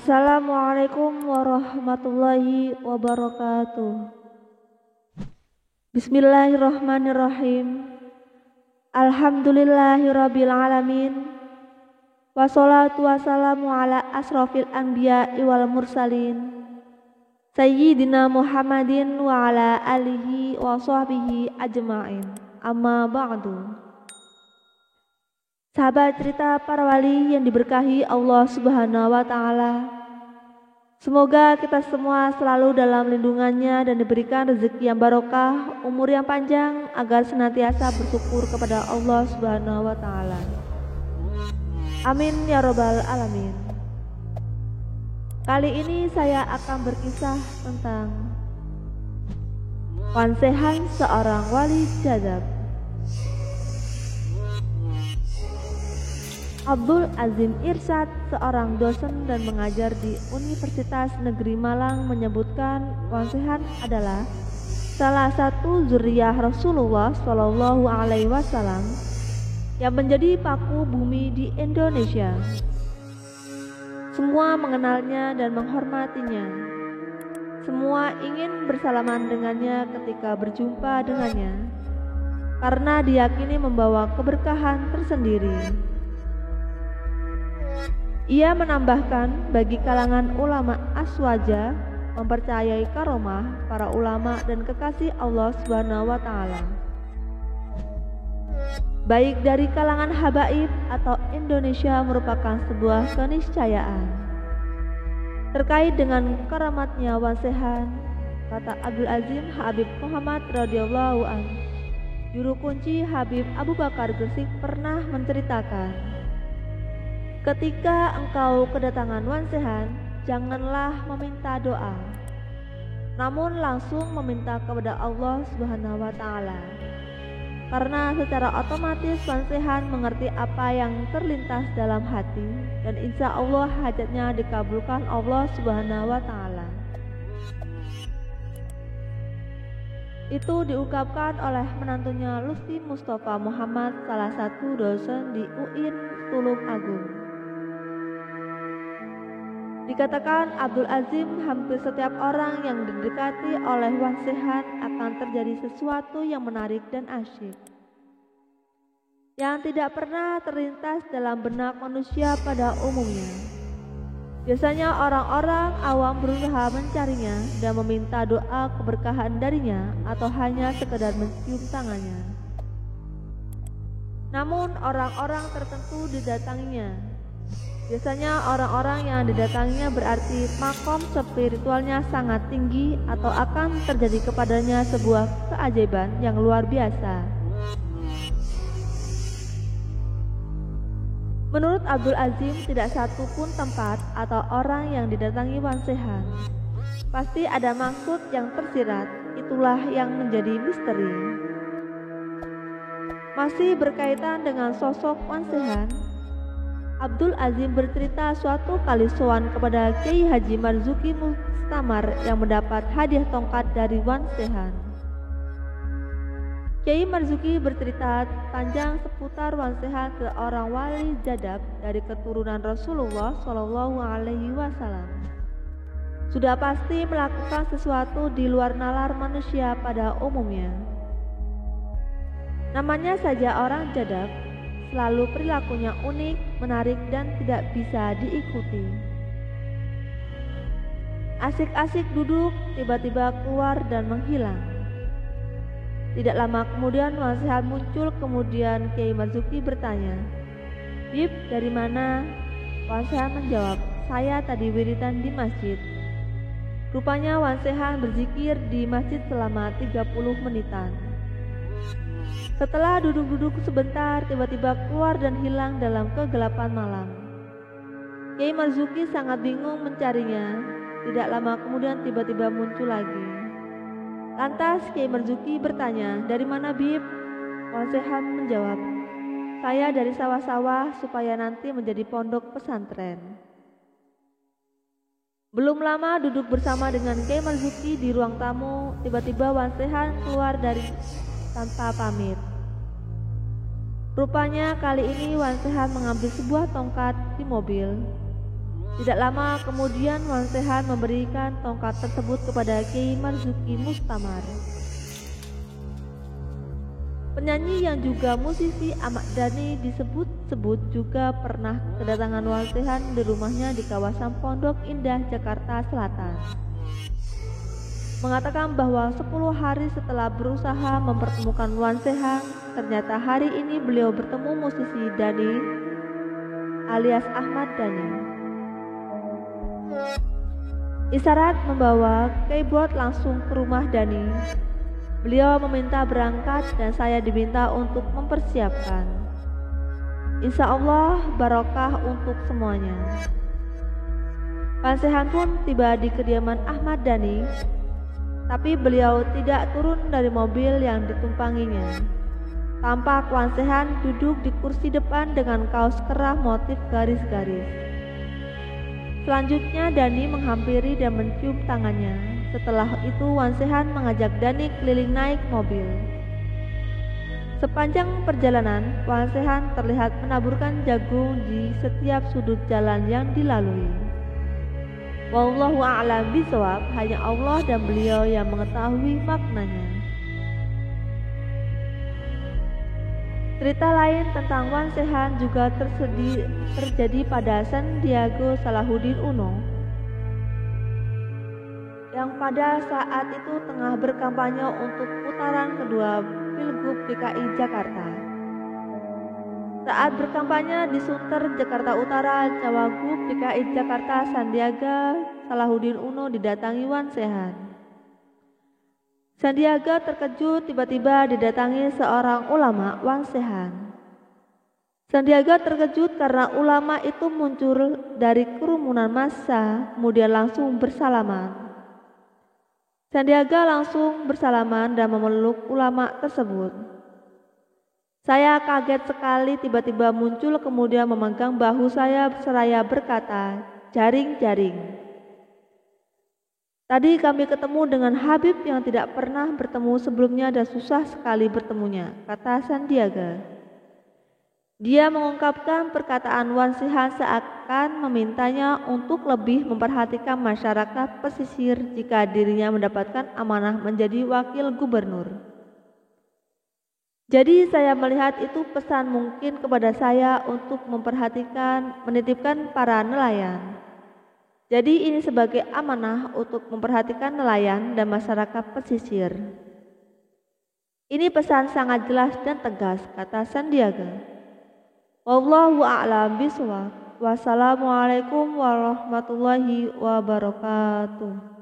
Assalamualaikum warahmatullahi wabarakatuh. Bismillahirrahmanirrahim. Alhamdulillahirabbil alamin. Wassalatu wassalamu ala asrofil anbiya'i wal mursalin Sayyidina Muhammadin wa ala alihi wa sahbihi ajma'in. Amma ba'du. Sahabat cerita para wali yang diberkahi Allah Subhanahu wa Ta'ala, semoga kita semua selalu dalam lindungannya dan diberikan rezeki yang barokah, umur yang panjang, agar senantiasa bersyukur kepada Allah Subhanahu wa Ta'ala. Amin ya robbal alamin. Kali ini saya akan berkisah tentang wansehan seorang wali jadab. Abdul Azim Irsyad, seorang dosen dan mengajar di Universitas Negeri Malang, menyebutkan wansehan adalah salah satu zuriyah Rasulullah Shallallahu Alaihi Wasallam yang menjadi paku bumi di Indonesia. Semua mengenalnya dan menghormatinya. Semua ingin bersalaman dengannya ketika berjumpa dengannya, karena diyakini membawa keberkahan tersendiri. Ia menambahkan, bagi kalangan ulama aswaja mempercayai karomah para ulama dan kekasih Allah Subhanahu wa Ta'ala, baik dari kalangan habaib atau Indonesia, merupakan sebuah keniscayaan. Terkait dengan karamatnya wansehan, kata Abdul Azim Habib Muhammad radhiyallahu anhu, juru kunci Habib Abu Bakar Gresik, pernah menceritakan, ketika engkau kedatangan wansehan, janganlah meminta doa, namun langsung meminta kepada Allah Subhanahu wa Ta'ala, karena secara otomatis wansehan mengerti apa yang terlintas dalam hati, dan insya Allah hajatnya dikabulkan Allah Subhanahu wa Ta'ala. Itu diungkapkan oleh menantunya Lutfi Mustafa Muhammad, salah satu dosen di UIN Tulung Agung. Dikatakan Abdul Azim, hampir setiap orang yang didekati oleh wansehan akan terjadi sesuatu yang menarik dan asyik, yang tidak pernah terlintas dalam benak manusia pada umumnya. Biasanya orang-orang awam berusaha mencarinya dan meminta doa keberkahan darinya, atau hanya sekedar mencium tangannya. Namun orang-orang tertentu didatanginya. Biasanya orang-orang yang didatanginya berarti makom spiritualnya sangat tinggi, atau akan terjadi kepadanya sebuah keajaiban yang luar biasa. Menurut Abdul Azim, tidak satu pun tempat atau orang yang didatangi wansehan pasti ada maksud yang tersirat. Itulah yang menjadi misteri. Masih berkaitan dengan sosok wansehan, Abdul Azim bercerita suatu kali sowan kepada Kiai Haji Marzuki Mustamar yang mendapat hadiah tongkat dari wansehan. Kiai Marzuki bercerita panjang seputar wansehan, seorang wali jadab dari keturunan Rasulullah Shallallahu Alaihi Wasallam. Sudah pasti melakukan sesuatu di luar nalar manusia pada umumnya. Namanya saja orang jadab, selalu perilakunya unik, menarik, dan tidak bisa diikuti. Asik-asik duduk, tiba-tiba keluar dan menghilang. Tidak lama kemudian wansehan muncul. Kemudian Kiai Marzuki bertanya, "Bib, dari mana?" Wansehan menjawab, "Saya tadi wiridan di masjid." Rupanya wansehan berzikir di masjid selama 30 menitan. Setelah duduk-duduk sebentar, tiba-tiba keluar dan hilang dalam kegelapan malam. Kiai Marzuki sangat bingung mencarinya. Tidak lama kemudian tiba-tiba muncul lagi. Lantas Kiai Marzuki bertanya, "Dari mana, Bib?" Wansehan menjawab, "Saya dari sawah-sawah supaya nanti menjadi pondok pesantren." Belum lama duduk bersama dengan Kiai Marzuki di ruang tamu, tiba-tiba wansehan keluar dari tanpa pamit. Rupanya kali ini wansehan mengambil sebuah tongkat di mobil. Tidak lama kemudian Wan Sehan memberikan tongkat tersebut kepada Kiai Marzuki Mustamar. Penyanyi yang juga musisi Ahmad Dhani disebut-sebut juga pernah kedatangan Wan Sehan di rumahnya di kawasan Pondok Indah, Jakarta Selatan. Mengatakan bahwa 10 hari setelah berusaha mempertemukan Wan Sehan, ternyata hari ini beliau bertemu musisi Dhani alias Ahmad Dhani. Isyarat membawa keyboard langsung ke rumah Dhani. Beliau meminta berangkat dan saya diminta untuk mempersiapkan. Insya Allah barokah untuk semuanya. Wan Sehan pun tiba di kediaman Ahmad Dhani, tapi beliau tidak turun dari mobil yang ditumpanginya. Tampak Wan Sehan duduk di kursi depan dengan kaos kerah motif garis-garis. Selanjutnya Dhani menghampiri dan mencium tangannya. Setelah itu Wan Sehan mengajak Dhani keliling naik mobil. Sepanjang perjalanan, Wan Sehan terlihat menaburkan jagung di setiap sudut jalan yang dilalui. Wallahu a'lam bishawab, hanya Allah dan beliau yang mengetahui maknanya. Cerita lain tentang Wan Sehan juga terjadi pada Sandiaga Salahuddin Uno, yang pada saat itu tengah berkampanye untuk putaran kedua Pilgub DKI Jakarta. Saat berkampanye di Sunter, Jakarta Utara, Cawagup DKI Jakarta Sandiaga Salahuddin Uno didatangi Wan Sehan. Sandiaga terkejut tiba-tiba didatangi seorang ulama Wan Sehan. Sandiaga terkejut karena ulama itu muncul dari kerumunan massa, kemudian langsung bersalaman. Sandiaga langsung bersalaman dan memeluk ulama tersebut. Saya kaget sekali tiba-tiba muncul kemudian memegang bahu saya seraya berkata, "Jaring-jaring. Tadi kami ketemu dengan Habib yang tidak pernah bertemu sebelumnya dan susah sekali bertemunya," kata Sandiaga. Dia mengungkapkan perkataan Wan Sehan seakan memintanya untuk lebih memperhatikan masyarakat pesisir jika dirinya mendapatkan amanah menjadi wakil gubernur. Jadi saya melihat itu pesan mungkin kepada saya untuk menitipkan para nelayan. Jadi ini sebagai amanah untuk memperhatikan nelayan dan masyarakat pesisir. Ini pesan sangat jelas dan tegas, kata Sandiaga. Wallahu a'lam bishawab. Wassalamualaikum warahmatullahi wabarakatuh.